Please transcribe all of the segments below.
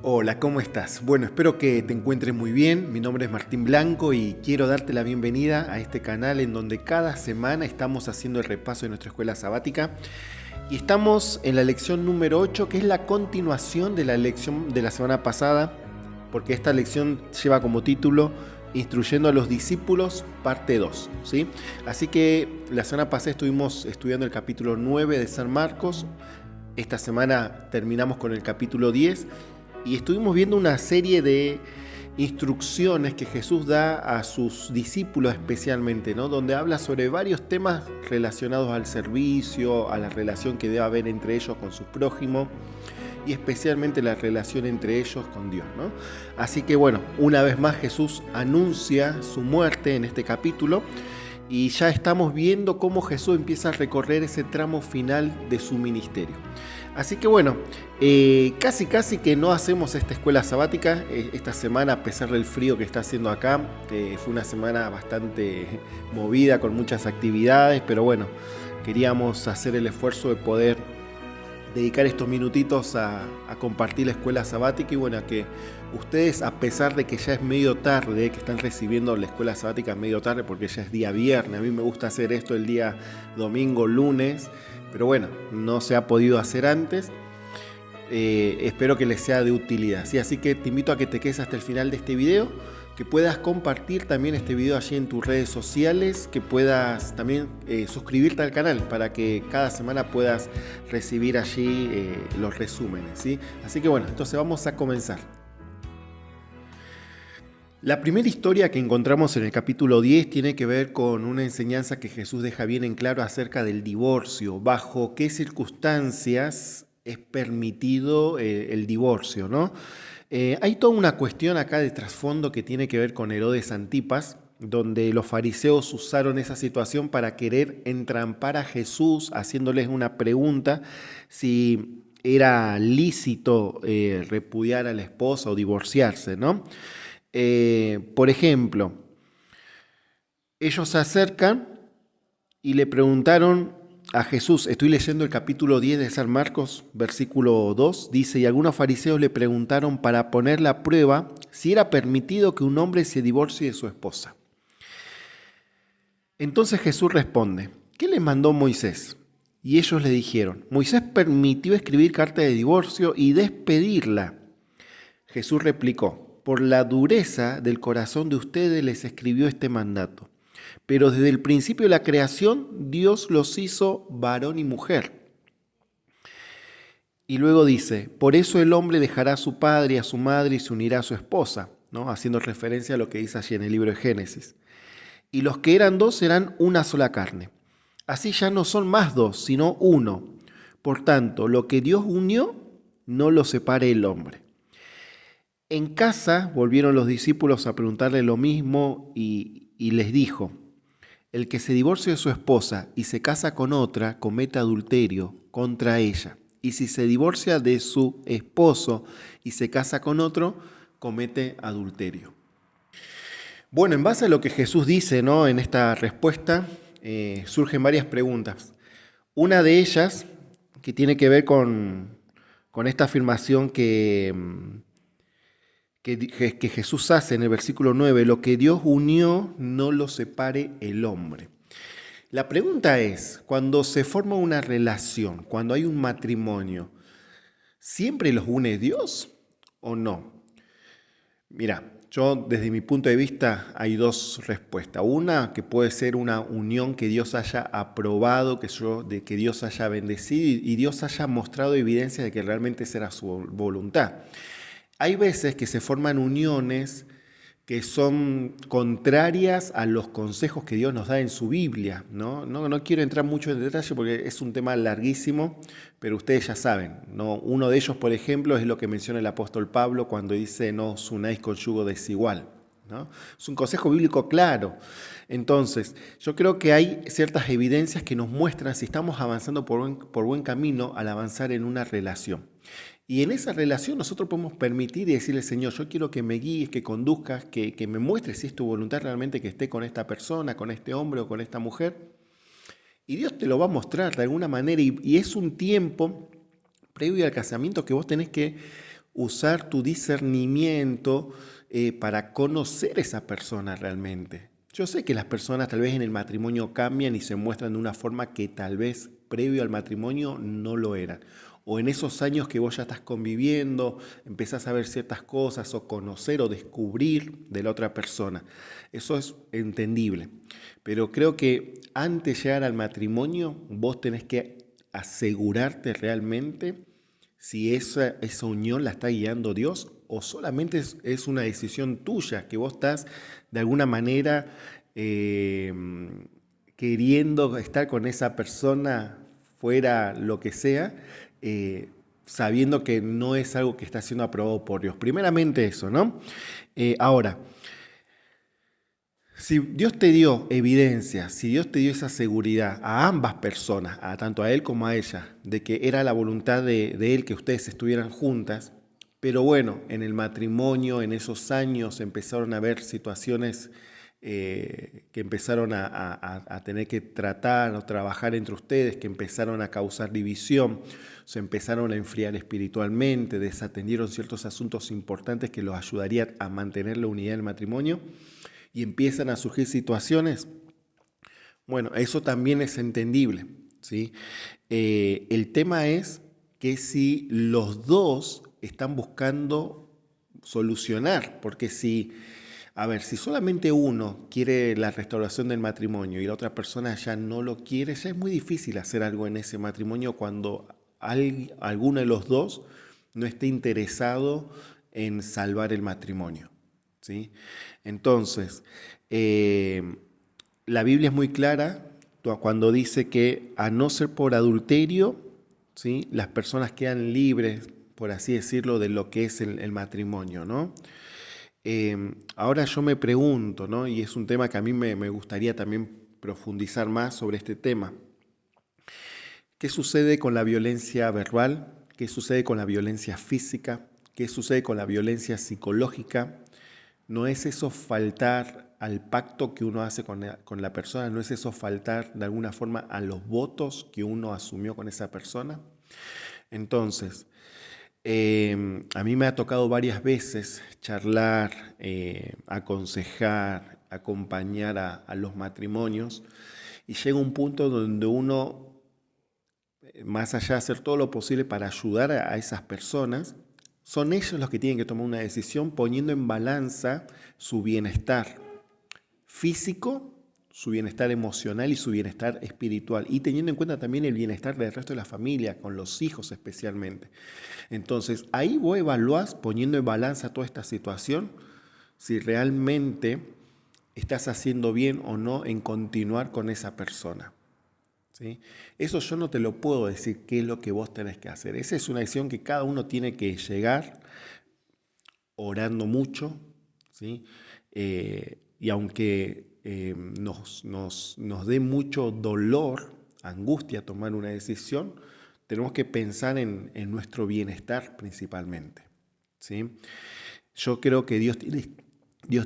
Hola, ¿cómo estás? Bueno, espero que te encuentres muy bien. Mi nombre es Martín Blanco y quiero darte la bienvenida a este canal en donde cada semana estamos haciendo el repaso de nuestra escuela sabática y estamos en la lección número 8, que es la continuación de la lección de la semana pasada, porque esta lección lleva como título Instruyendo a los discípulos, parte 2, ¿sí? Así que la semana pasada estuvimos estudiando el capítulo 9 de San Marcos. Esta semana terminamos con el capítulo 10 y estuvimos viendo una serie de instrucciones que Jesús da a sus discípulos especialmente, ¿no? Donde habla sobre varios temas relacionados al servicio, a la relación que debe haber entre ellos con su prójimo y especialmente la relación entre ellos con Dios, ¿no? Así que bueno, una vez más Jesús anuncia su muerte en este capítulo y ya estamos viendo cómo Jesús empieza a recorrer ese tramo final de su ministerio. Así que bueno, casi que no hacemos esta escuela sabática. Esta semana, a pesar del frío que está haciendo acá, fue una semana bastante movida con muchas actividades, pero bueno, queríamos hacer el esfuerzo de poder dedicar estos minutitos a compartir la escuela sabática y bueno, a que ustedes, a pesar de que ya es medio tarde, que están recibiendo la escuela sabática medio tarde porque ya es día viernes, a mí me gusta hacer esto el día domingo, lunes, pero bueno, no se ha podido hacer antes. Espero que les sea de utilidad, ¿sí? Así que te invito a que te quedes hasta el final de este video, que puedas compartir también este video allí en tus redes sociales, que puedas también suscribirte al canal para que cada semana puedas recibir allí los resúmenes, ¿sí? Así que bueno, entonces vamos a comenzar. La primera historia que encontramos en el capítulo 10 tiene que ver con una enseñanza que Jesús deja bien en claro acerca del divorcio, bajo qué circunstancias es permitido el divorcio, ¿no? Hay toda una cuestión acá de trasfondo que tiene que ver con Herodes Antipas, donde los fariseos usaron esa situación para querer entrampar a Jesús, haciéndoles una pregunta si era lícito repudiar a la esposa o divorciarse, ¿no? Por ejemplo, ellos se acercan y le preguntaron a Jesús, estoy leyendo el capítulo 10 de San Marcos, versículo 2, dice, y algunos fariseos le preguntaron para poner la prueba si era permitido que un hombre se divorcie de su esposa. Entonces Jesús responde, ¿qué le mandó Moisés? Y ellos le dijeron, Moisés permitió escribir carta de divorcio y despedirla. Jesús replicó, por la dureza del corazón de ustedes les escribió este mandato. Pero desde el principio de la creación, Dios los hizo varón y mujer. Y luego dice, por eso el hombre dejará a su padre y a su madre y se unirá a su esposa, ¿no? Haciendo referencia a lo que dice allí en el libro de Génesis. Y los que eran dos serán una sola carne. Así ya no son más dos, sino uno. Por tanto, lo que Dios unió, no lo separe el hombre. En casa volvieron los discípulos a preguntarle lo mismo y les dijo, el que se divorcia de su esposa y se casa con otra, comete adulterio contra ella. Y si se divorcia de su esposo y se casa con otro, comete adulterio. Bueno, en base a lo que Jesús dice, ¿no? En esta respuesta surgen varias preguntas. Una de ellas, que tiene que ver con esta afirmación que Jesús hace en el versículo 9, lo que Dios unió no lo separe el hombre. La pregunta es, cuando se forma una relación, cuando hay un matrimonio, ¿siempre los une Dios o no? Mira, yo desde mi punto de vista hay dos respuestas. Una que puede ser una unión que Dios haya aprobado, que Dios haya bendecido y Dios haya mostrado evidencia de que realmente será su voluntad. Hay veces que se forman uniones que son contrarias a los consejos que Dios nos da en su Biblia, ¿no? No quiero entrar mucho en detalle porque es un tema larguísimo, pero ustedes ya saben, ¿no? Uno de ellos, por ejemplo, es lo que menciona el apóstol Pablo cuando dice no os unáis con yugo desigual, ¿no? Es un consejo bíblico claro. Entonces, yo creo que hay ciertas evidencias que nos muestran si estamos avanzando por buen camino al avanzar en una relación. Y en esa relación nosotros podemos permitir y decirle, Señor, yo quiero que me guíes, que conduzcas, que me muestres si es tu voluntad realmente que esté con esta persona, con este hombre o con esta mujer. Y Dios te lo va a mostrar de alguna manera y es un tiempo previo al casamiento que vos tenés que usar tu discernimiento para conocer esa persona realmente. Yo sé que las personas tal vez en el matrimonio cambian y se muestran de una forma que tal vez previo al matrimonio no lo eran. O en esos años que vos ya estás conviviendo, empezás a ver ciertas cosas o conocer o descubrir de la otra persona. Eso es entendible. Pero creo que antes de llegar al matrimonio, vos tenés que asegurarte realmente si esa unión la está guiando Dios o solamente es una decisión tuya, que vos estás de alguna manera eh, queriendo estar con esa persona fuera lo que sea, sabiendo que no es algo que está siendo aprobado por Dios. Primeramente eso, ¿no? Ahora, si Dios te dio evidencia, si Dios te dio esa seguridad a ambas personas, tanto a él como a ella, de que era la voluntad de él que ustedes estuvieran juntas, pero bueno, en el matrimonio, en esos años empezaron a haber situaciones que empezaron a tener que tratar o trabajar entre ustedes, que empezaron a causar división, se empezaron a enfriar espiritualmente, desatendieron ciertos asuntos importantes que los ayudarían a mantener la unidad del matrimonio y empiezan a surgir situaciones, bueno, eso también es entendible, ¿sí? El tema es que si los dos están buscando solucionar, porque si solamente uno quiere la restauración del matrimonio y la otra persona ya no lo quiere, ya es muy difícil hacer algo en ese matrimonio cuando alguno de los dos no esté interesado en salvar el matrimonio, ¿sí? Entonces, la Biblia es muy clara cuando dice que a no ser por adulterio, ¿sí?, las personas quedan libres, por así decirlo, de lo que es el matrimonio, ¿no? Ahora yo me pregunto, ¿no?, y es un tema que a mí me gustaría también profundizar más sobre este tema. ¿Qué sucede con la violencia verbal? ¿Qué sucede con la violencia física? ¿Qué sucede con la violencia psicológica? ¿No es eso faltar al pacto que uno hace con la persona? ¿No es eso faltar de alguna forma a los votos que uno asumió con esa persona? Entonces, a mí me ha tocado varias veces charlar, aconsejar, acompañar a los matrimonios y llega un punto donde uno, más allá de hacer todo lo posible para ayudar a esas personas, son ellos los que tienen que tomar una decisión poniendo en balanza su bienestar físico, su bienestar emocional y su bienestar espiritual, y teniendo en cuenta también el bienestar del resto de la familia, con los hijos especialmente. Entonces, ahí vos evaluás, poniendo en balanza toda esta situación, si realmente estás haciendo bien o no en continuar con esa persona, ¿sí? Eso yo no te lo puedo decir qué es lo que vos tenés que hacer. Esa es una decisión que cada uno tiene que llegar orando mucho, ¿sí? Y aunque nos dé mucho dolor, angustia tomar una decisión, tenemos que pensar en nuestro bienestar principalmente, ¿sí? Yo creo que Dios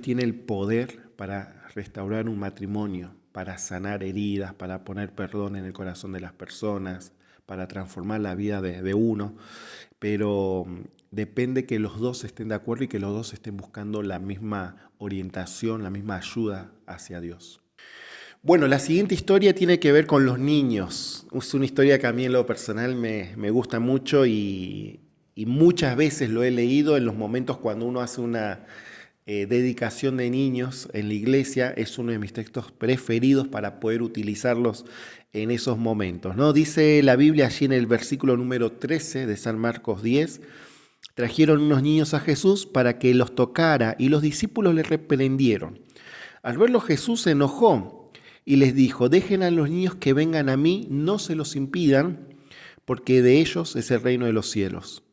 tiene el poder para restaurar un matrimonio, para sanar heridas, para poner perdón en el corazón de las personas, para transformar la vida de uno, pero depende que los dos estén de acuerdo y que los dos estén buscando la misma orientación, la misma ayuda hacia Dios. Bueno, la siguiente historia tiene que ver con los niños. Es una historia que a mí en lo personal me gusta mucho y muchas veces lo he leído en los momentos cuando uno hace una dedicación de niños en la iglesia. Es uno de mis textos preferidos para poder utilizarlos en esos momentos, ¿no? Dice la Biblia allí en el versículo número 13 de San Marcos 10, trajeron unos niños a Jesús para que los tocara y los discípulos le reprendieron. Al verlo Jesús se enojó y les dijo, dejen a los niños que vengan a mí, no se los impidan, porque de ellos es el reino de los cielos.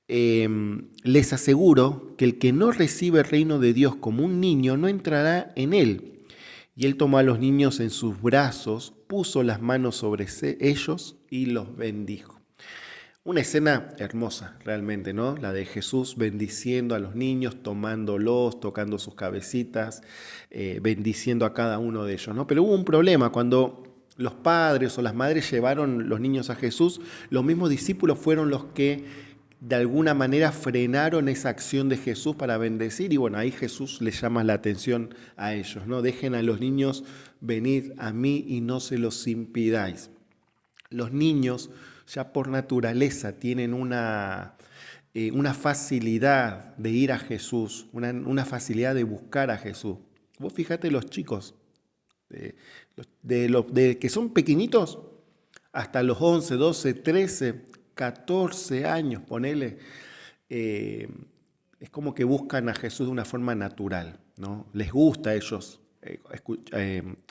Les aseguro que el que no recibe el reino de Dios como un niño no entrará en él. Y él tomó a los niños en sus brazos, puso las manos sobre ellos y los bendijo. Una escena hermosa realmente, ¿no? La de Jesús bendiciendo a los niños, tomándolos, tocando sus cabecitas, bendiciendo a cada uno de ellos, ¿no? Pero hubo un problema cuando los padres o las madres llevaron los niños a Jesús, los mismos discípulos fueron los que de alguna manera frenaron esa acción de Jesús para bendecir y bueno, ahí Jesús les llama la atención a ellos, ¿no? Dejen a los niños venir a mí y no se los impidáis. Los niños ya por naturaleza tienen una facilidad de ir a Jesús, una facilidad de buscar a Jesús. Vos fíjate los chicos, de que son pequeñitos, hasta los 11, 12, 13, 14 años, ponele, es como que buscan a Jesús de una forma natural, ¿no? Les gusta a ellos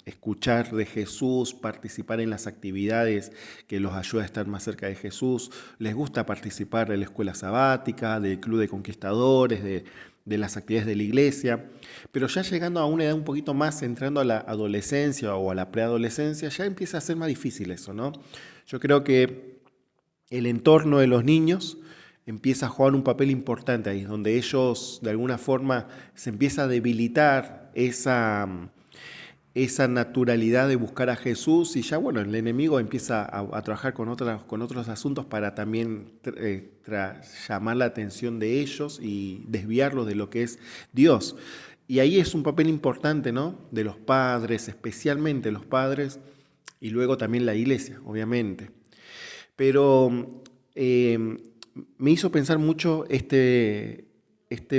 escuchar de Jesús, participar en las actividades que los ayuda a estar más cerca de Jesús, les gusta participar de la escuela sabática, del club de conquistadores, de las actividades de la iglesia, pero ya llegando a una edad un poquito más, entrando a la adolescencia o a la preadolescencia, ya empieza a ser más difícil eso, ¿no? Yo creo que el entorno de los niños empieza a jugar un papel importante ahí, donde ellos de alguna forma se empieza a debilitar esa naturalidad de buscar a Jesús y ya bueno, el enemigo empieza a trabajar con otros asuntos para también llamar la atención de ellos y desviarlos de lo que es Dios. Y ahí es un papel importante, ¿no? De los padres, especialmente los padres, y luego también la iglesia, obviamente. Pero me hizo pensar mucho este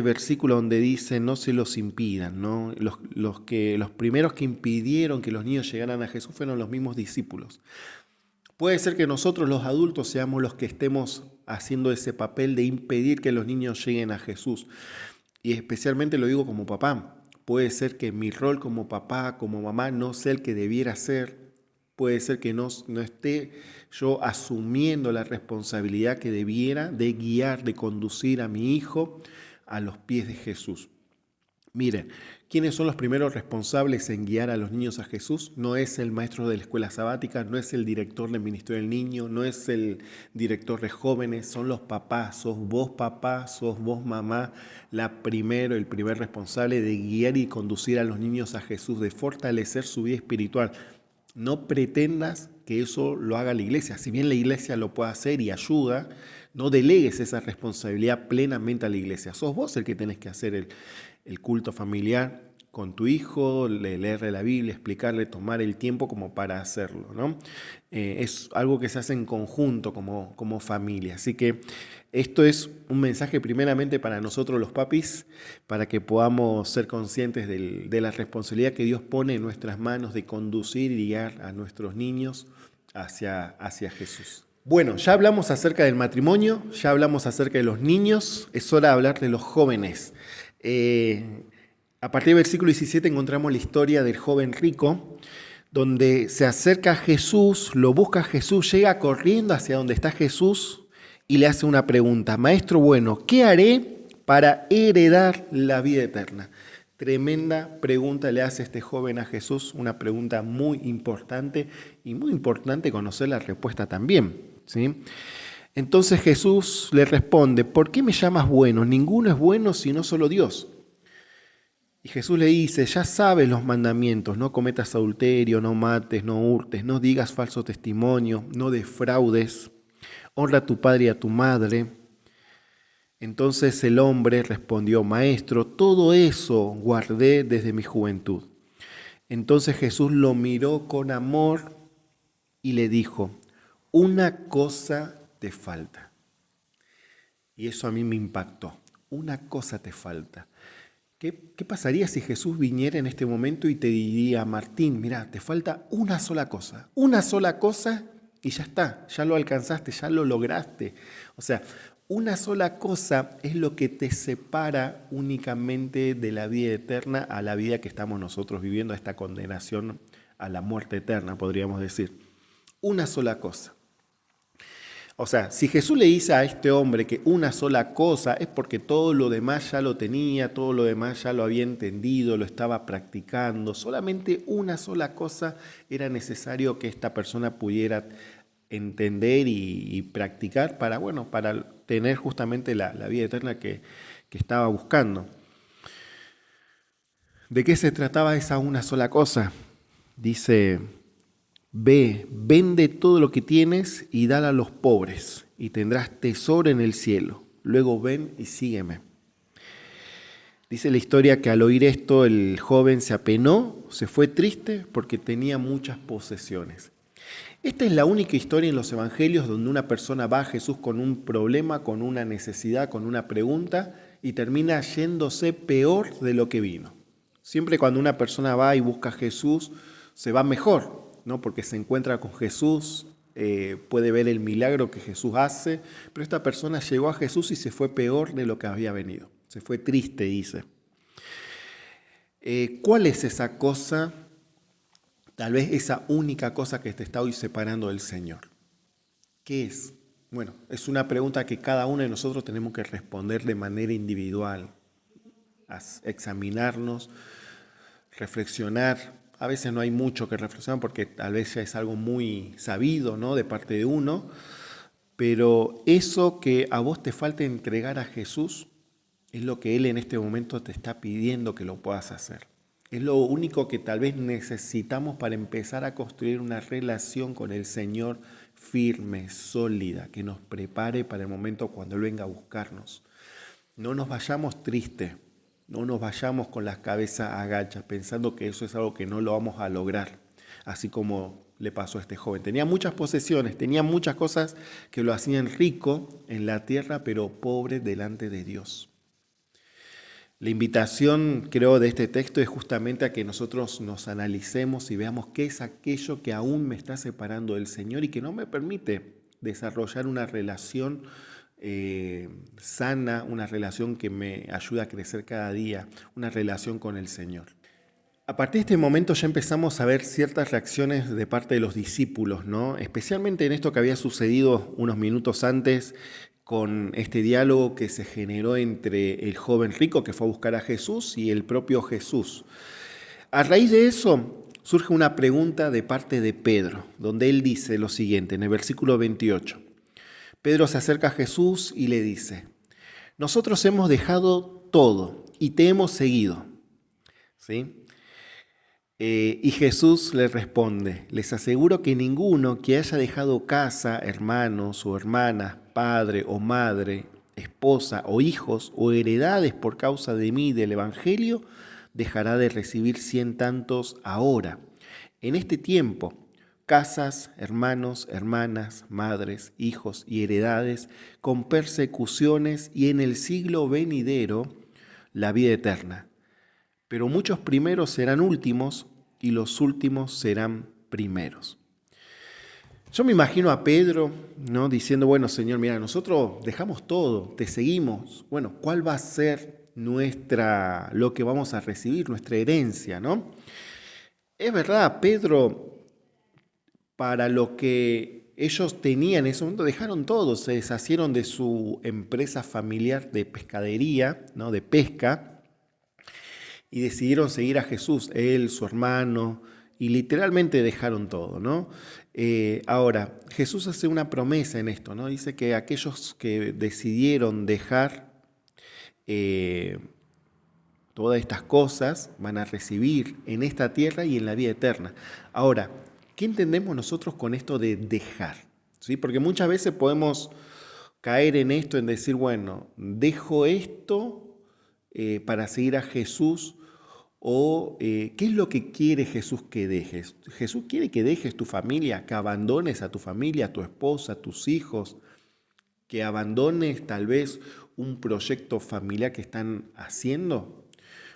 versículo donde dice no se los impidan, ¿no? Los primeros que impidieron que los niños llegaran a Jesús fueron los mismos discípulos. Puede ser que nosotros los adultos seamos los que estemos haciendo ese papel de impedir que los niños lleguen a Jesús. Y especialmente lo digo como papá. Puede ser que mi rol como papá, como mamá, no sea el que debiera ser. Puede ser que no esté yo asumiendo la responsabilidad que debiera de guiar, de conducir a mi hijo a los pies de Jesús. Miren, ¿quiénes son los primeros responsables en guiar a los niños a Jesús? No es el maestro de la escuela sabática, no es el director del ministerio del niño, no es el director de jóvenes, son los papás. Sos vos papá, sos vos mamá, el primer responsable de guiar y conducir a los niños a Jesús, de fortalecer su vida espiritual. No pretendas que eso lo haga la iglesia. Si bien la iglesia lo puede hacer y ayuda, no delegues esa responsabilidad plenamente a la iglesia. Sos vos el que tenés que hacer el culto familiar con tu hijo, leerle la Biblia, explicarle, tomar el tiempo como para hacerlo, ¿no? Es algo que se hace en conjunto como familia. Así que esto es un mensaje primeramente para nosotros los papis, para que podamos ser conscientes de la responsabilidad que Dios pone en nuestras manos de conducir y guiar a nuestros niños hacia Jesús. Bueno, ya hablamos acerca del matrimonio, ya hablamos acerca de los niños, es hora de hablar de los jóvenes. A partir del versículo 17 encontramos la historia del joven rico, donde se acerca a Jesús, lo busca a Jesús, llega corriendo hacia donde está Jesús y le hace una pregunta: Maestro bueno, ¿qué haré para heredar la vida eterna? Tremenda pregunta le hace este joven a Jesús, una pregunta muy importante y muy importante conocer la respuesta también, ¿sí? Entonces Jesús le responde: ¿por qué me llamas bueno? Ninguno es bueno sino solo Dios. Y Jesús le dice: ya sabes los mandamientos, no cometas adulterio, no mates, no hurtes, no digas falso testimonio, no defraudes, honra a tu padre y a tu madre. Entonces el hombre respondió: Maestro, todo eso guardé desde mi juventud. Entonces Jesús lo miró con amor y le dijo: una cosa te falta. Y eso a mí me impactó. Una cosa te falta. ¿Qué pasaría si Jesús viniera en este momento y te diría: Martín, mira, te falta una sola cosa y ya está, ya lo alcanzaste, ya lo lograste? O sea, una sola cosa es lo que te separa únicamente de la vida eterna a la vida que estamos nosotros viviendo, a esta condenación a la muerte eterna, podríamos decir. Una sola cosa. O sea, si Jesús le dice a este hombre que una sola cosa, es porque todo lo demás ya lo tenía, todo lo demás ya lo había entendido, lo estaba practicando. Solamente una sola cosa era necesario que esta persona pudiera entender y practicar para tener justamente la vida eterna que estaba buscando. ¿De qué se trataba esa una sola cosa? Dice: ve, vende todo lo que tienes y dale a los pobres, y tendrás tesoro en el cielo. Luego ven y sígueme. Dice la historia que al oír esto el joven se apenó, se fue triste porque tenía muchas posesiones. Esta es la única historia en los evangelios donde una persona va a Jesús con un problema, con una necesidad, con una pregunta y termina yéndose peor de lo que vino. Siempre cuando una persona va y busca a Jesús se va mejor, ¿no? Porque se encuentra con Jesús, puede ver el milagro que Jesús hace, pero esta persona llegó a Jesús y se fue peor de lo que había venido. Se fue triste, dice. ¿Cuál es esa cosa, tal vez esa única cosa que te está hoy separando del Señor? ¿Qué es? Bueno, es una pregunta que cada uno de nosotros tenemos que responder de manera individual, examinarnos, reflexionar. A veces no hay mucho que reflexionar porque tal vez ya es algo muy sabido, ¿no?, de parte de uno, pero eso que a vos te falta entregar a Jesús es lo que Él en este momento te está pidiendo que lo puedas hacer. Es lo único que tal vez necesitamos para empezar a construir una relación con el Señor firme, sólida, que nos prepare para el momento cuando Él venga a buscarnos. No nos vayamos tristes, no nos vayamos con las cabezas agachas, pensando que eso es algo que no lo vamos a lograr, así como le pasó a este joven. Tenía muchas posesiones, tenía muchas cosas que lo hacían rico en la tierra, pero pobre delante de Dios. La invitación, creo, de este texto es justamente a que nosotros nos analicemos y veamos qué es aquello que aún me está separando del Señor y que no me permite desarrollar una relación sana, una relación que me ayuda a crecer cada día, una relación con el Señor. A partir de este momento ya empezamos a ver ciertas reacciones de parte de los discípulos, ¿no? Especialmente en esto que había sucedido unos minutos antes, con este diálogo que se generó entre el joven rico que fue a buscar a Jesús y el propio Jesús. A raíz de eso surge una pregunta de parte de Pedro, donde él dice lo siguiente, en el versículo 28. Pedro se acerca a Jesús y le dice, nosotros hemos dejado todo y te hemos seguido. ¿Sí? Y Jesús le responde, les aseguro que ninguno que haya dejado casa, hermanos o hermanas, padre o madre, esposa o hijos o heredades por causa de mí y del Evangelio, dejará de recibir 100 tantos ahora, en este tiempo, casas, hermanos, hermanas, madres, hijos y heredades, con persecuciones y en el siglo venidero la vida eterna. Pero muchos primeros serán últimos y los últimos serán primeros. Yo me imagino a Pedro, ¿no?, diciendo, bueno, Señor, mira, nosotros dejamos todo, te seguimos. Bueno, ¿cuál va a ser lo que vamos a recibir, nuestra herencia, ¿no? Es verdad, Pedro, para lo que ellos tenían en ese momento, dejaron todo, se deshacieron de su empresa familiar de pescadería, ¿no?, de pesca, y decidieron seguir a Jesús, él, su hermano, y literalmente dejaron todo, ¿no? Ahora, Jesús hace una promesa en esto, ¿no? Dice que aquellos que decidieron dejar todas estas cosas van a recibir en esta tierra y en la vida eterna. Ahora, ¿qué entendemos nosotros con esto de dejar? ¿Sí? Porque muchas veces podemos caer en esto, en decir, bueno, dejo esto para seguir a Jesús. O ¿qué es lo que quiere Jesús que dejes? Jesús quiere que dejes tu familia, que abandones a tu familia, a tu esposa, a tus hijos, que abandones tal vez un proyecto familiar que están haciendo.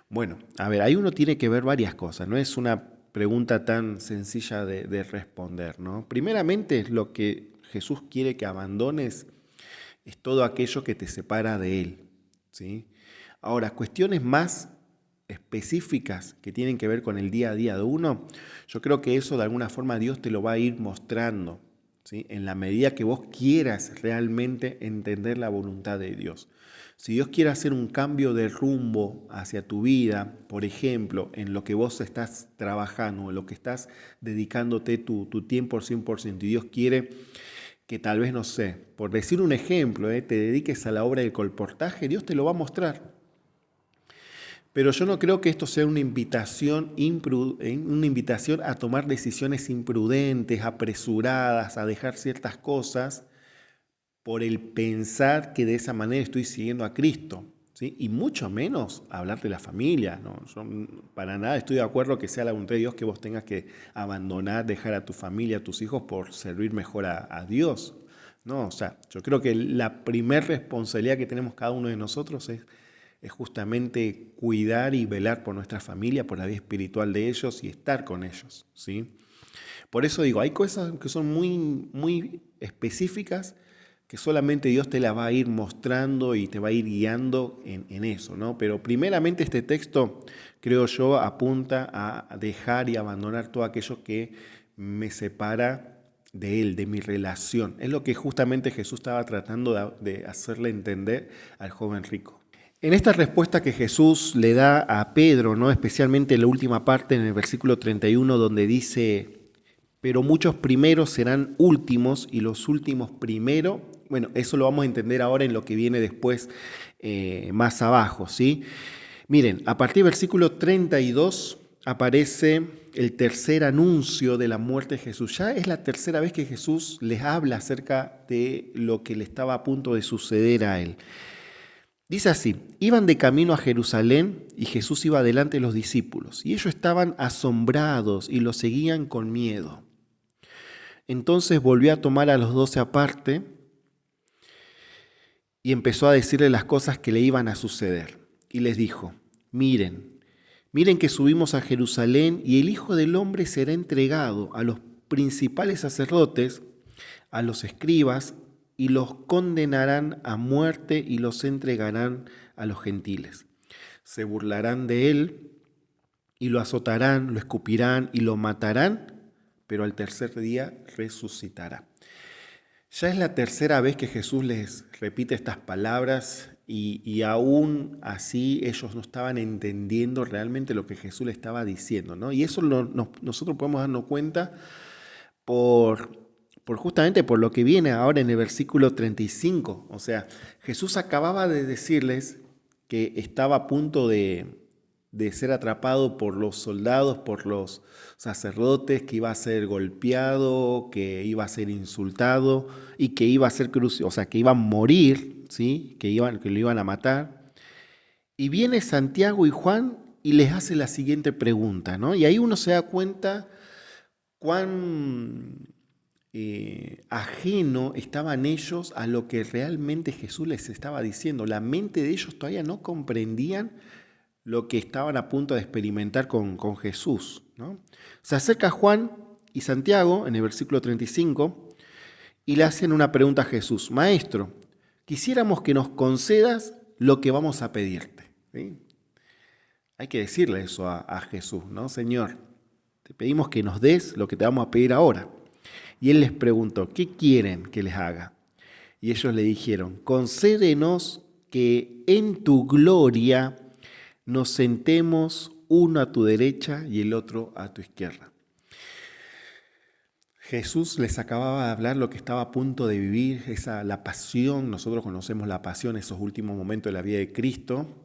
Bueno, a ver, ahí uno tiene que ver varias cosas, no es una pregunta tan sencilla de responder, ¿no? Primeramente, lo que Jesús quiere que abandones es todo aquello que te separa de Él, ¿sí? Ahora, cuestiones más específicas que tienen que ver con el día a día de uno, yo creo que eso de alguna forma Dios te lo va a ir mostrando, ¿sí?, en la medida que vos quieras realmente entender la voluntad de Dios. Si Dios quiere hacer un cambio de rumbo hacia tu vida, por ejemplo, en lo que vos estás trabajando, en lo que estás dedicándote tu tiempo al 100%, y Dios quiere que tal vez, no sé, por decir un ejemplo, te dediques a la obra del colportaje, Dios te lo va a mostrar. Pero yo no creo que esto sea una invitación a tomar decisiones imprudentes, apresuradas, a dejar ciertas cosas, por el pensar que de esa manera estoy siguiendo a Cristo, ¿sí? Y mucho menos hablar de la familia, ¿no? Yo para nada estoy de acuerdo que sea la voluntad de Dios que vos tengas que abandonar, dejar a tu familia, a tus hijos por servir mejor a Dios. No, o sea, yo creo que la primer responsabilidad que tenemos cada uno de nosotros es justamente cuidar y velar por nuestra familia, por la vida espiritual de ellos y estar con ellos, ¿sí? Por eso digo, hay cosas que son muy, muy específicas que solamente Dios te las va a ir mostrando y te va a ir guiando en eso, ¿no? Pero primeramente este texto, creo yo, apunta a dejar y abandonar todo aquello que me separa de Él, de mi relación. Es lo que justamente Jesús estaba tratando de hacerle entender al joven rico. En esta respuesta que Jesús le da a Pedro, ¿no? Especialmente en la última parte, en el versículo 31, donde dice, pero muchos primeros serán últimos y los últimos primero. Bueno, eso lo vamos a entender ahora en lo que viene después, más abajo, ¿sí? Miren, a partir del versículo 32 aparece el tercer anuncio de la muerte de Jesús. Ya es la tercera vez que Jesús les habla acerca de lo que le estaba a punto de suceder a él. Dice así, iban de camino a Jerusalén y Jesús iba delante de los discípulos y ellos estaban asombrados y lo seguían con miedo. Entonces volvió a tomar a los 12 aparte y empezó a decirle las cosas que le iban a suceder. Y les dijo, miren que subimos a Jerusalén y el Hijo del Hombre será entregado a los principales sacerdotes, a los escribas, y los condenarán a muerte y los entregarán a los gentiles. Se burlarán de él y lo azotarán, lo escupirán y lo matarán, pero al tercer día resucitará. Ya es la tercera vez que Jesús les repite estas palabras y aún así ellos no estaban entendiendo realmente lo que Jesús le estaba diciendo, ¿no? Y eso nosotros podemos darnos cuenta justamente por lo que viene ahora en el versículo 35. O sea, Jesús acababa de decirles que estaba a punto de ser atrapado por los soldados, por los sacerdotes, que iba a ser golpeado, que iba a ser insultado y que iba a ser crucificado, o sea, que iba a morir, ¿sí? Que lo iban a matar. Y viene Santiago y Juan y les hace la siguiente pregunta, ¿no? Y ahí uno se da cuenta cuán ajeno estaban ellos a lo que realmente Jesús les estaba diciendo. La mente de ellos todavía no comprendían lo que estaban a punto de experimentar con Jesús, ¿no? Se acerca Juan y Santiago en el versículo 35 y le hacen una pregunta a Jesús. Maestro, quisiéramos que nos concedas lo que vamos a pedirte, ¿sí? Hay que decirle eso a Jesús, ¿no? Señor, te pedimos que nos des lo que te vamos a pedir ahora. Y él les preguntó, ¿qué quieren que les haga? Y ellos le dijeron, concédenos que en tu gloria nos sentemos uno a tu derecha y el otro a tu izquierda. Jesús les acababa de hablar lo que estaba a punto de vivir, la pasión. Nosotros conocemos la pasión, esos últimos momentos de la vida de Cristo.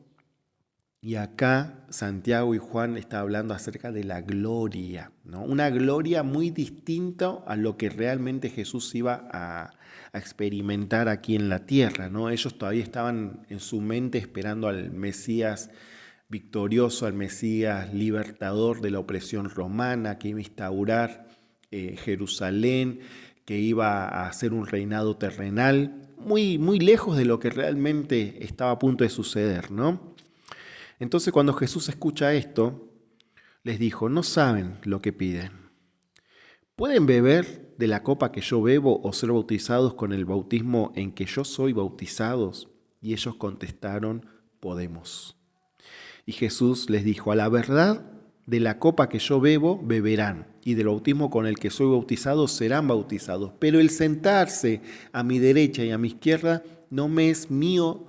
Y acá Santiago y Juan están hablando acerca de la gloria, ¿no? Una gloria muy distinta a lo que realmente Jesús iba a experimentar aquí en la tierra, ¿no? Ellos todavía estaban en su mente esperando al Mesías victorioso, al Mesías libertador de la opresión romana, que iba a instaurar Jerusalén, que iba a hacer un reinado terrenal, muy, muy lejos de lo que realmente estaba a punto de suceder, ¿no? Entonces cuando Jesús escucha esto, les dijo, no saben lo que piden. ¿Pueden beber de la copa que yo bebo o ser bautizados con el bautismo en que yo soy bautizados? Y ellos contestaron, podemos. Y Jesús les dijo, a la verdad, de la copa que yo bebo, beberán, y del bautismo con el que soy bautizado, serán bautizados. Pero el sentarse a mi derecha y a mi izquierda no me es mío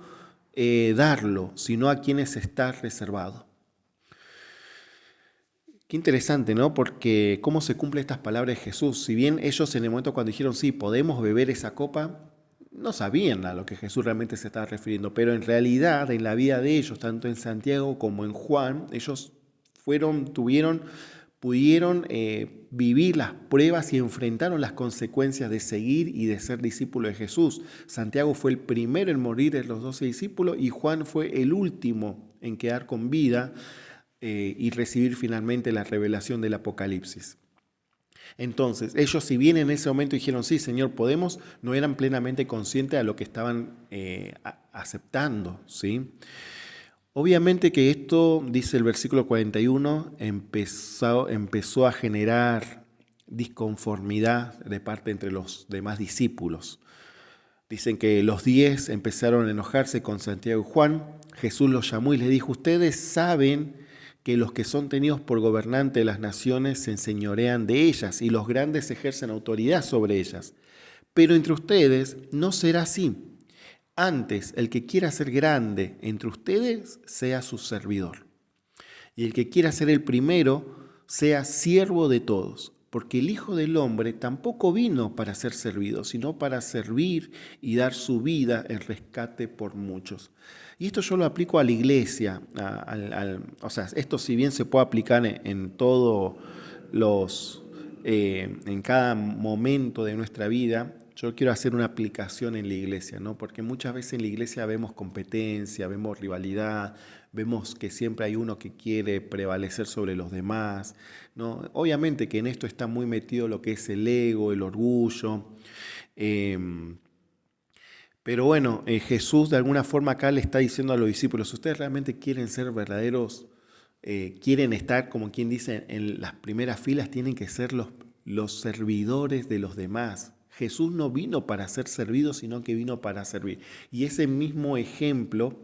darlo, sino a quienes está reservado. Qué interesante, ¿no? Porque cómo se cumplen estas palabras de Jesús. Si bien ellos en el momento cuando dijeron, sí, podemos beber esa copa, no sabían a lo que Jesús realmente se estaba refiriendo, pero en realidad en la vida de ellos, tanto en Santiago como en Juan, ellos tuvieron pudieron vivir las pruebas y enfrentaron las consecuencias de seguir y de ser discípulo de Jesús. Santiago fue el primero en morir de los 12 discípulos y Juan fue el último en quedar con vida y recibir finalmente la revelación del Apocalipsis. Entonces, ellos, si bien en ese momento dijeron, sí, Señor, podemos, no eran plenamente conscientes de lo que estaban aceptando, ¿sí? Obviamente que esto, dice el versículo 41, empezó a generar disconformidad de parte entre los demás discípulos. Dicen que los 10 empezaron a enojarse con Santiago y Juan. Jesús los llamó y les dijo, ustedes saben que los que son tenidos por gobernantes de las naciones se enseñorean de ellas y los grandes ejercen autoridad sobre ellas. Pero entre ustedes no será así. Antes, el que quiera ser grande entre ustedes sea su servidor. Y el que quiera ser el primero sea siervo de todos. Porque el Hijo del Hombre tampoco vino para ser servido, sino para servir y dar su vida en rescate por muchos. Y esto yo lo aplico a la iglesia. O sea, esto si bien se puede aplicar en todos en cada momento de nuestra vida, yo quiero hacer una aplicación en la iglesia, ¿no? Porque muchas veces en la iglesia vemos competencia, vemos rivalidad, vemos que siempre hay uno que quiere prevalecer sobre los demás, ¿no? Obviamente que en esto está muy metido lo que es el ego, el orgullo. Pero bueno, Jesús de alguna forma acá le está diciendo a los discípulos, si ustedes realmente quieren ser verdaderos, quieren estar, como quien dice, en las primeras filas, tienen que ser los servidores de los demás. Jesús no vino para ser servido, sino que vino para servir. Y ese mismo ejemplo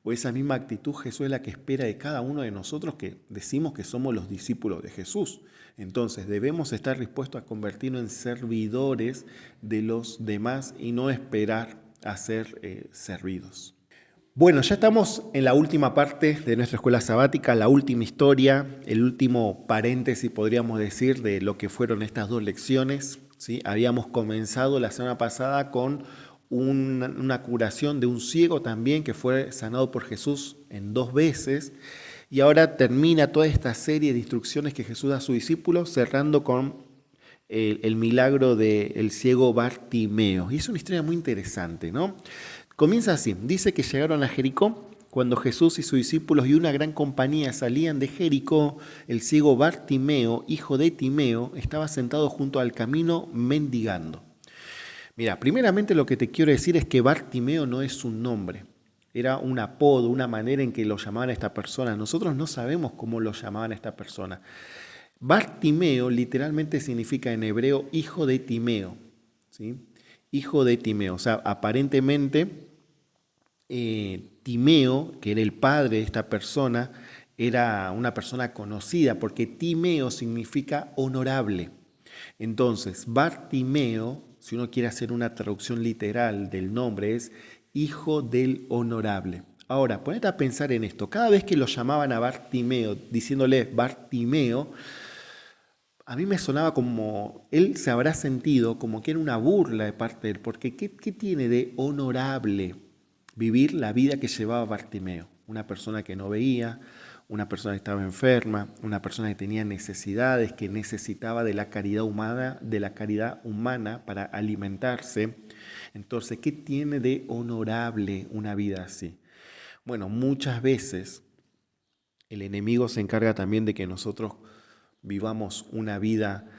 o esa misma actitud Jesús es la que espera de cada uno de nosotros que decimos que somos los discípulos de Jesús. Entonces debemos estar dispuestos a convertirnos en servidores de los demás y no esperar a ser servidos. Bueno, ya estamos en la última parte de nuestra escuela sabática, la última historia, el último paréntesis, podríamos decir, de lo que fueron estas 2 lecciones. ¿Sí? Habíamos comenzado la semana pasada con una curación de un ciego también que fue sanado por Jesús en 2 veces y ahora termina toda esta serie de instrucciones que Jesús da a sus discípulos cerrando con el milagro del ciego Bartimeo. Y es una historia muy interesante, ¿no? Comienza así, dice que llegaron a Jericó. Cuando Jesús y sus discípulos y una gran compañía salían de Jericó, el ciego Bartimeo, hijo de Timeo, estaba sentado junto al camino mendigando. Mira, primeramente lo que te quiero decir es que Bartimeo no es un nombre, era un apodo, una manera en que lo llamaban a esta persona. Nosotros no sabemos cómo lo llamaban a esta persona. Bartimeo literalmente significa en hebreo hijo de Timeo, ¿sí? Hijo de Timeo, o sea, aparentemente Timeo, que era el padre de esta persona, era una persona conocida porque Timeo significa honorable. Entonces, Bartimeo, si uno quiere hacer una traducción literal del nombre, es hijo del honorable. Ahora, ponete a pensar en esto. Cada vez que lo llamaban a Bartimeo, diciéndole Bartimeo, a mí me sonaba como, él se habrá sentido como que era una burla de parte de él, porque ¿qué tiene de honorable vivir la vida que llevaba Bartimeo? Una persona que no veía, una persona que estaba enferma, una persona que tenía necesidades, que necesitaba de la caridad humana para alimentarse. Entonces, ¿qué tiene de honorable una vida así? Bueno, muchas veces el enemigo se encarga también de que nosotros vivamos una vida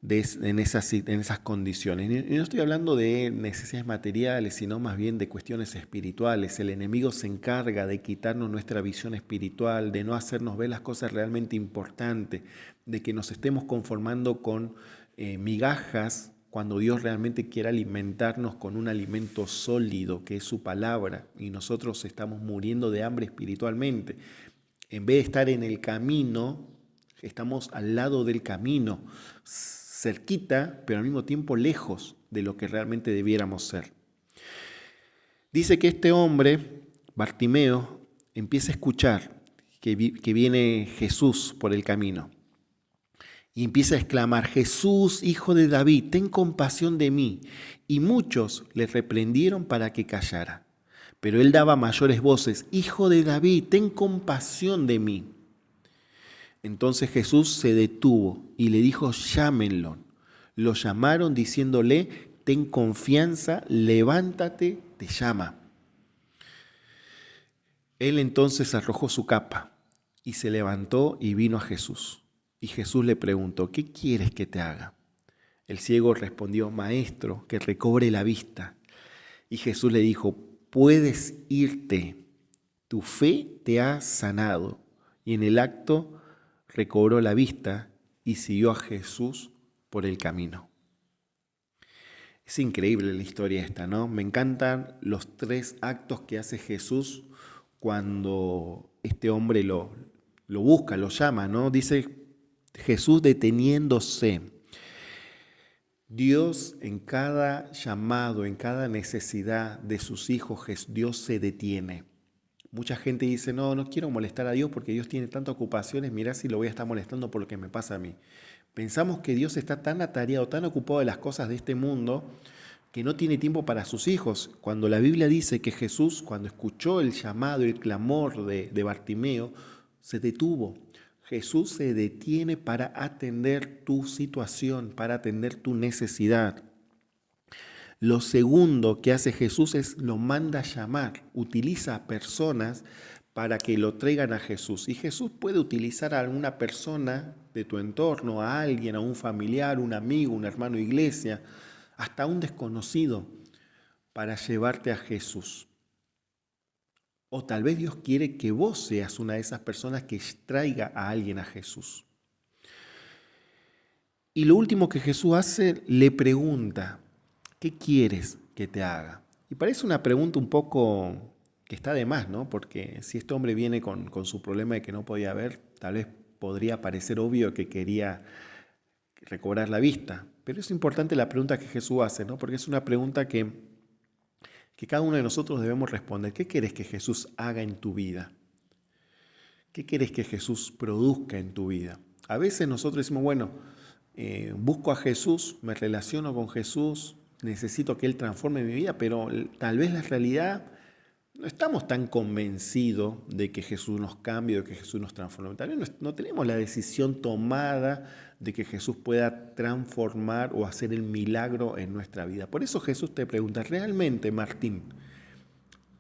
en esas condiciones. Y no estoy hablando de necesidades materiales, sino más bien de cuestiones espirituales. El enemigo se encarga de quitarnos nuestra visión espiritual, de no hacernos ver las cosas realmente importantes, de que nos estemos conformando con migajas cuando Dios realmente quiere alimentarnos con un alimento sólido, que es su palabra, y nosotros estamos muriendo de hambre espiritualmente. En vez de estar en el camino, estamos al lado del camino, cerquita, pero al mismo tiempo lejos de lo que realmente debiéramos ser. Dice que este hombre, Bartimeo, empieza a escuchar que viene Jesús por el camino y empieza a exclamar: Jesús, hijo de David, ten compasión de mí. Y muchos le reprendieron para que callara. Pero él daba mayores voces: Hijo de David, ten compasión de mí. Entonces Jesús se detuvo y le dijo, llámenlo. Lo llamaron diciéndole, ten confianza, levántate, te llama. Él entonces arrojó su capa y se levantó y vino a Jesús. Y Jesús le preguntó, ¿qué quieres que te haga? El ciego respondió, Maestro, que recobre la vista. Y Jesús le dijo, puedes irte, tu fe te ha sanado. Y en el acto recobró la vista y siguió a Jesús por el camino. Es increíble la historia esta, ¿no? Me encantan los 3 actos que hace Jesús cuando este hombre lo busca, lo llama, ¿no? Dice Jesús deteniéndose. Dios en cada llamado, en cada necesidad de sus hijos, Dios se detiene. Mucha gente dice, no quiero molestar a Dios porque Dios tiene tantas ocupaciones, mirá si lo voy a estar molestando por lo que me pasa a mí. Pensamos que Dios está tan atareado, tan ocupado de las cosas de este mundo, que no tiene tiempo para sus hijos. Cuando la Biblia dice que Jesús, cuando escuchó el llamado y el clamor de Bartimeo, se detuvo. Jesús se detiene para atender tu situación, para atender tu necesidad. Lo segundo que hace Jesús es lo manda a llamar, utiliza a personas para que lo traigan a Jesús. Y Jesús puede utilizar a alguna persona de tu entorno, a alguien, a un familiar, un amigo, un hermano de iglesia, hasta un desconocido, para llevarte a Jesús. O tal vez Dios quiere que vos seas una de esas personas que traiga a alguien a Jesús. Y lo último que Jesús hace, le pregunta, ¿qué quieres que te haga? Y parece una pregunta un poco que está de más, ¿no? Porque si este hombre viene con su problema de que no podía ver, tal vez podría parecer obvio que quería recobrar la vista. Pero es importante la pregunta que Jesús hace, ¿no? Porque es una pregunta que cada uno de nosotros debemos responder. ¿Qué querés que Jesús haga en tu vida? ¿Qué querés que Jesús produzca en tu vida? A veces nosotros decimos, bueno, busco a Jesús, me relaciono con Jesús, necesito que Él transforme mi vida, pero tal vez la realidad no estamos tan convencidos de que Jesús nos cambie, de que Jesús nos transforme. Tal vez no tenemos la decisión tomada de que Jesús pueda transformar o hacer el milagro en nuestra vida. Por eso Jesús te pregunta, ¿realmente, Martín,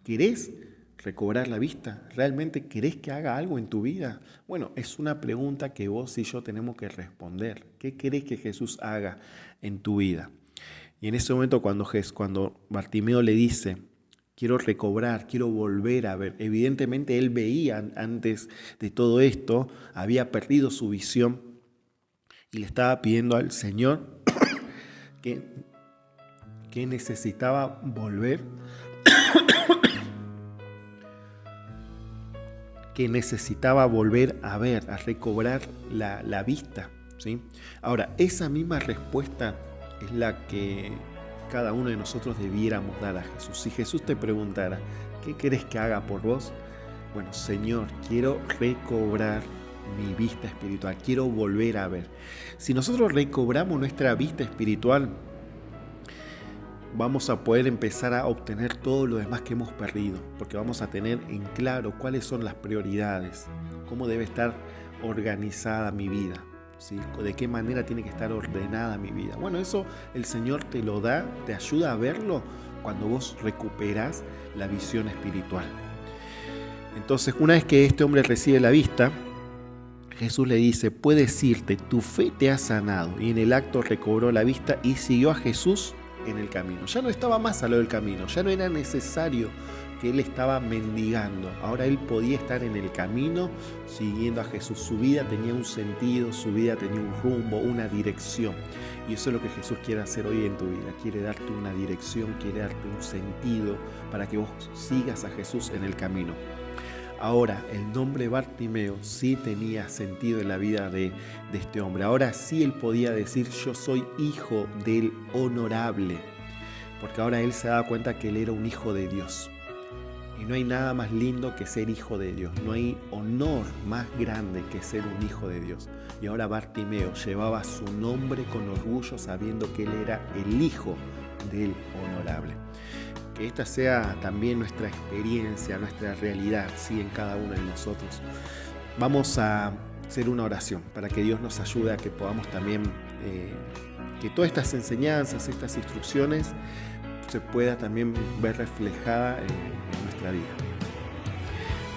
querés recobrar la vista? ¿Realmente querés que haga algo en tu vida? Bueno, es una pregunta que vos y yo tenemos que responder. ¿Qué querés que Jesús haga en tu vida? Y en ese momento cuando Bartimeo le dice, quiero recobrar, quiero volver a ver. Evidentemente él veía antes de todo esto, había perdido su visión y le estaba pidiendo al Señor que necesitaba volver, a ver, a recobrar la vista, ¿sí? Ahora, esa misma respuesta es la que cada uno de nosotros debiéramos dar a Jesús. Si Jesús te preguntara, ¿qué querés que haga por vos? Bueno, Señor, quiero recobrar mi vista espiritual, quiero volver a ver. Si nosotros recobramos nuestra vista espiritual, vamos a poder empezar a obtener todo lo demás que hemos perdido, porque vamos a tener en claro cuáles son las prioridades, cómo debe estar organizada mi vida, ¿sí? De qué manera tiene que estar ordenada mi vida. Bueno, eso el Señor te lo da, te ayuda a verlo cuando vos recuperás la visión espiritual. Entonces, una vez que este hombre recibe la vista, Jesús le dice, puedes irte, tu fe te ha sanado. Y en el acto recobró la vista y siguió a Jesús en el camino. Ya no estaba más a lo del camino, ya no era necesario que él estaba mendigando. Ahora él podía estar en el camino siguiendo a Jesús. Su vida tenía un sentido, su vida tenía un rumbo, una dirección. Y eso es lo que Jesús quiere hacer hoy en tu vida. Quiere darte una dirección, quiere darte un sentido para que vos sigas a Jesús en el camino. Ahora, el nombre Bartimeo sí tenía sentido en la vida de este hombre. Ahora sí él podía decir, yo soy hijo del honorable. Porque ahora él se daba cuenta que él era un hijo de Dios. Y no hay nada más lindo que ser hijo de Dios. No hay honor más grande que ser un hijo de Dios. Y ahora Bartimeo llevaba su nombre con orgullo sabiendo que él era el hijo del honorable. Que esta sea también nuestra experiencia, nuestra realidad, ¿sí? En cada uno de nosotros. Vamos a ser una oración, para que Dios nos ayude a que podamos también, que todas estas enseñanzas, estas instrucciones, se pueda también ver reflejada en nuestra vida.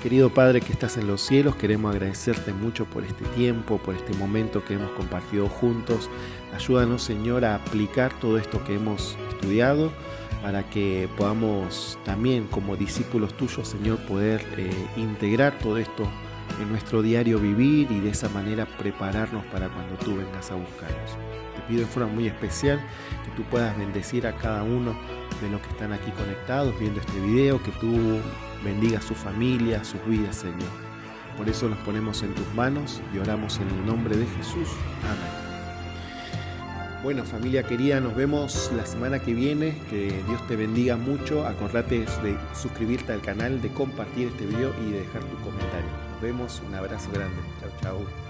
Querido Padre que estás en los cielos, queremos agradecerte mucho por este tiempo, por este momento que hemos compartido juntos. Ayúdanos, Señor, a aplicar todo esto que hemos estudiado para que podamos también, como discípulos tuyos, Señor, poder integrar todo esto en nuestro diario vivir y de esa manera prepararnos para cuando tú vengas a buscarnos. Te pido en forma muy especial que tú puedas bendecir a cada uno de los que están aquí conectados viendo este video, que tú bendiga a su familia, a sus vidas, Señor. Por eso nos ponemos en tus manos y oramos en el nombre de Jesús. Amén. Bueno, familia querida, nos vemos la semana que viene. Que Dios te bendiga mucho. Acordate de suscribirte al canal, de compartir este video y de dejar tu comentario. Nos vemos. Un abrazo grande. Chau, chau.